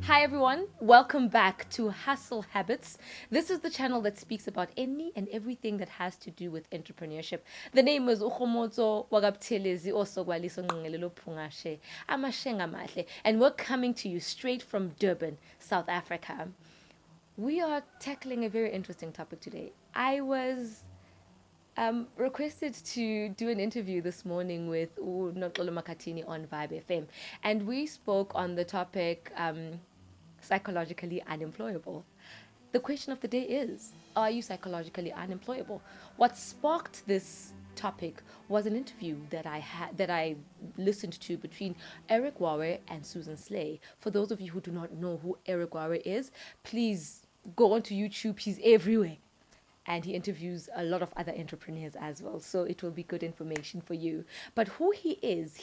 Hi everyone, welcome back to Hustle Habits. This is the channel that speaks about any and everything that has to do with entrepreneurship. The name is Ukhomotso Wagabuthelezi Osogwaliso Nqengelelo Phungashe Amashenga Mahle, and we're coming to you straight from Durban, South Africa. We are tackling a very interesting topic today. I was requested to do an interview this morning with Noxolo Makatini on Vibe FM, and we spoke on the topic psychologically unemployable. The question of the day is, are you psychologically unemployable? What sparked this topic was an interview that I listened to between Eric Wawe and Susan Slay. For those of you who do not know who Eric Wawe is, please go onto YouTube. He's everywhere and he interviews a lot of other entrepreneurs as well. So it will be good information for you. But who he is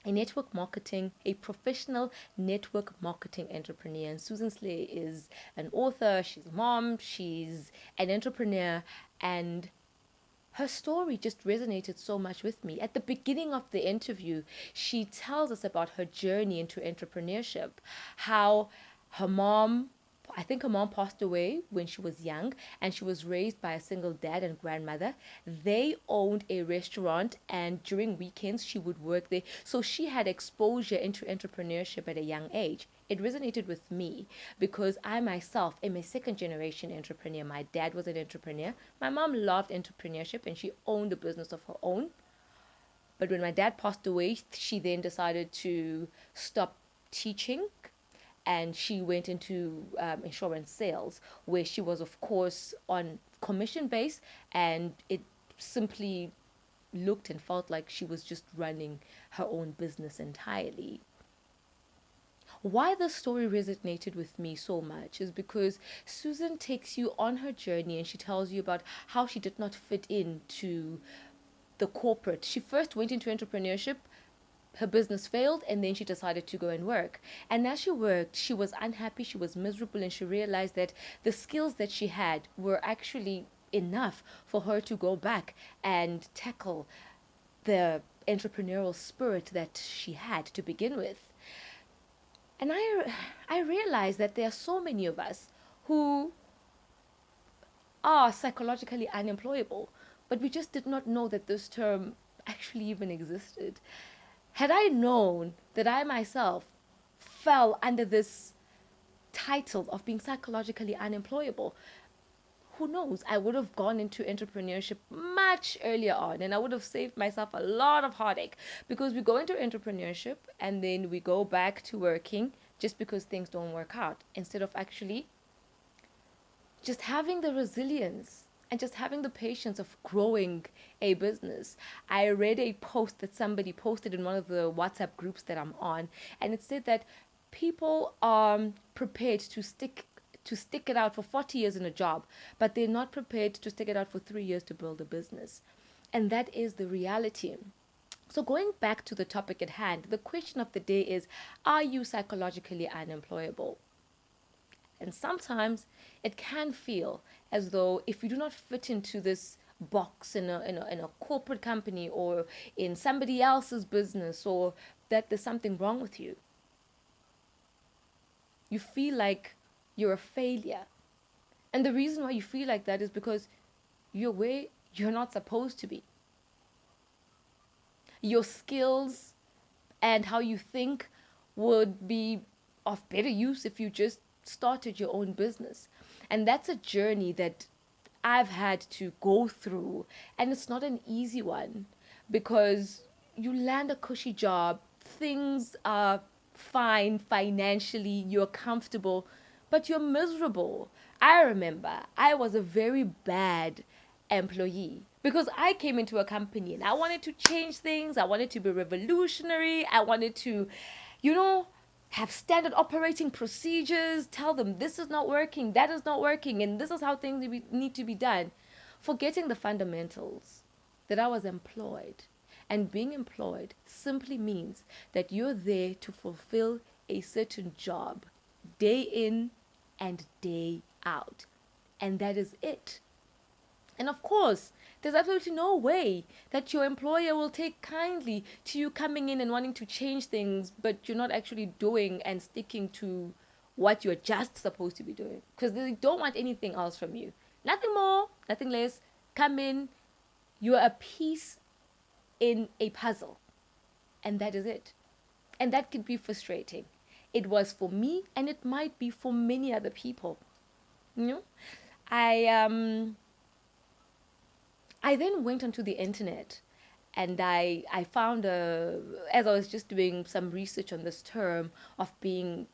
a professional network marketing entrepreneur. And Susan Slay is an author, she's a mom, she's an entrepreneur, and her story just resonated so much with me. At the beginning of the interview, she tells us about her journey into entrepreneurship, how her mom I think her mom passed away when she was young, and she was raised by a single dad and grandmother. They owned a restaurant, and during weekends, she would work there. So she had exposure into entrepreneurship at a young age. It resonated with me because I myself am a second generation entrepreneur. My dad was an entrepreneur. My mom loved entrepreneurship, and she owned a business of her own. But when my dad passed away, she then decided to stop teaching and she went into insurance sales, where she was, of course, on commission base, and it simply looked and felt like she was just running her own business entirely. Why the story resonated with me so much is because Susan takes you on her journey and she tells you about how she did not fit into the corporate. She first went into entrepreneurship, her business failed, and then she decided to go and work. And as she worked, she was unhappy, she was miserable, and she realized that the skills that she had were actually enough for her to go back and tackle the entrepreneurial spirit that she had to begin with. And I realized that there are so many of us who are psychologically unemployable, but we just did not know that this term actually even existed. Had I known that I myself fell under this title of being psychologically unemployable, who knows? I would have gone into entrepreneurship much earlier on, and I would have saved myself a lot of heartache, because we go into entrepreneurship and then we go back to working just because things don't work out, instead of actually just having the resilience and just having the patience of growing a business. I read a post that somebody posted in one of the WhatsApp groups that I'm on, and it said that people are prepared to stick it out for 40 years in a job, but they're not prepared to stick it out for 3 years to build a business. And that is the reality. So going back to the topic at hand, the question of the day is, are you psychologically unemployable? And sometimes it can feel as though if you do not fit into this box in a corporate company or in somebody else's business, or that there's something wrong with you. You feel like you're a failure. And the reason why you feel like that is because you're where you're not supposed to be. Your skills and how you think would be of better use if you just started your own business. And that's a journey that I've had to go through, and it's not an easy one, because you land a cushy job, things are fine financially, you're comfortable, but you're miserable. I remember I was a very bad employee because I came into a company and I wanted to change things. I wanted to be revolutionary. I wanted to, you know, have standard operating procedures, tell them this is not working, that is not working, and this is how things need to be done. Forgetting the fundamentals, that I was employed. And being employed simply means that you're there to fulfill a certain job day in and day out. And that is it. And of course, there's absolutely no way that your employer will take kindly to you coming in and wanting to change things, but you're not actually doing and sticking to what you're just supposed to be doing. Because they don't want anything else from you. Nothing more, nothing less. Come in, you're a piece in a puzzle. And that is it. And that could be frustrating. It was for me, and it might be for many other people. You know, I I then went onto the internet, and I found as I was just doing some research on this term of being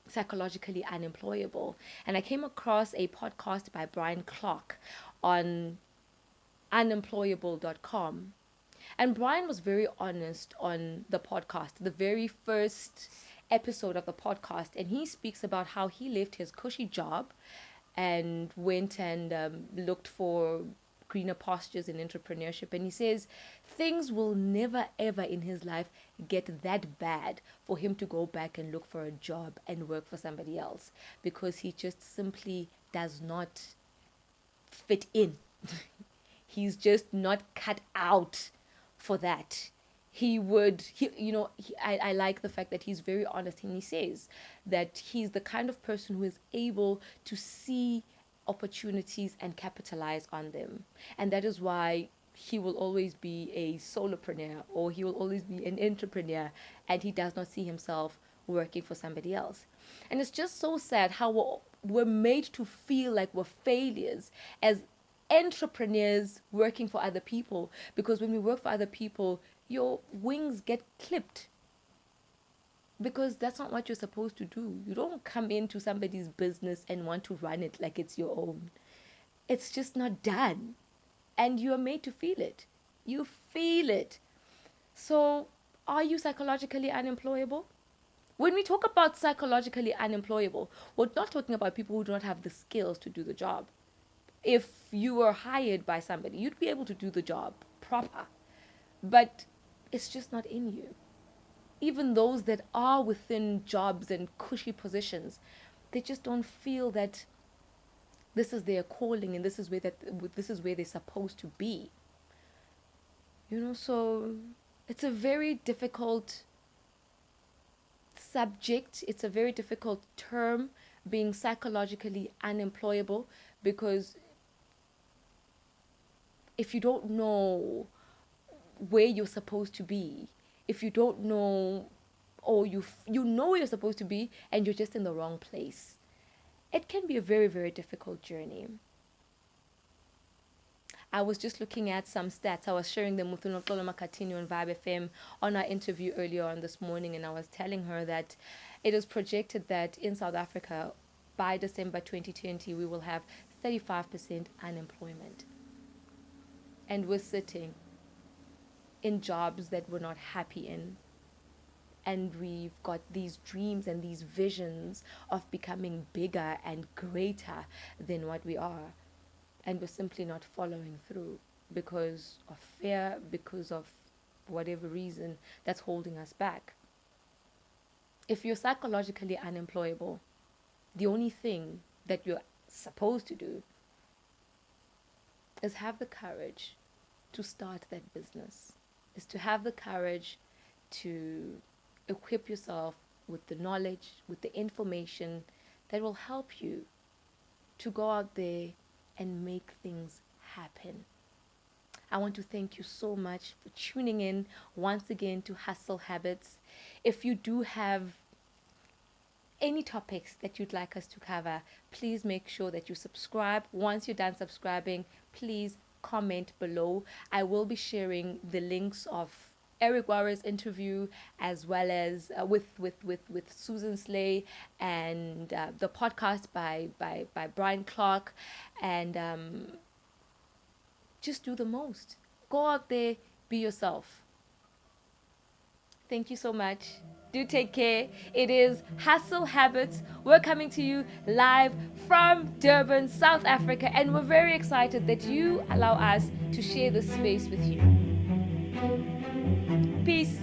psychologically unemployable, and I came across a podcast by Brian Clark on unemployable.com. And Brian was very honest on the podcast, the very first episode of the podcast. And he speaks about how he left his cushy job and went and looked for greener pastures in entrepreneurship. And he says things will never, ever in his life get that bad for him to go back and look for a job and work for somebody else, because he just simply does not fit in. He's just not cut out for that. I like the fact that he's very honest, and he says that he's the kind of person who is able to see opportunities and capitalize on them. And that is why he will always be a solopreneur, or he will always be an entrepreneur, and he does not see himself working for somebody else. And it's just so sad how we're made to feel like we're failures as entrepreneurs working for other people, because when we work for other people, your wings get clipped, because that's not what you're supposed to do. You don't come into somebody's business and want to run it like it's your own. It's just not done, and you are made to feel it. You feel it. So are you psychologically unemployable? When we talk about psychologically unemployable, we're not talking about people who do not have the skills to do the job. If you were hired by somebody, you'd be able to do the job proper, but it's just not in you. Even those that are within jobs and cushy positions, they just don't feel that this is their calling, and this is where they're supposed to be. So it's a very difficult subject. It's a very difficult term, being psychologically unemployable, because if you don't know where you're supposed to be, if you don't know, or you know where you're supposed to be and you're just in the wrong place, it can be a very, very difficult journey. I was just looking at some stats. I was sharing them with Unoxolo Makatini on Vibe FM on our interview earlier on this morning, and I was telling her that it is projected that in South Africa, by December 2020, we will have 35% unemployment. And we're sitting in jobs that we're not happy in. And we've got these dreams and these visions of becoming bigger and greater than what we are. And we're simply not following through because of fear, because of whatever reason that's holding us back. If you're psychologically unemployable, the only thing that you're supposed to do is have the courage to start that business, is to have the courage to equip yourself with the knowledge, with the information that will help you to go out there and make things happen. I want to thank you so much for tuning in once again to Hustle Habits. If you do have any topics that you'd like us to cover, please make sure that you subscribe. Once you're done subscribing, please comment below. I will be sharing the links of Eric Warren's interview, as well as with Susan Slay, and the podcast by Brian Clark. And just do the most. Go out there, be yourself. Thank you so much. Do take care. It is Hustle Habits. We're coming to you live from Durban, South Africa, and we're very excited that you allow us to share this space with you. Peace.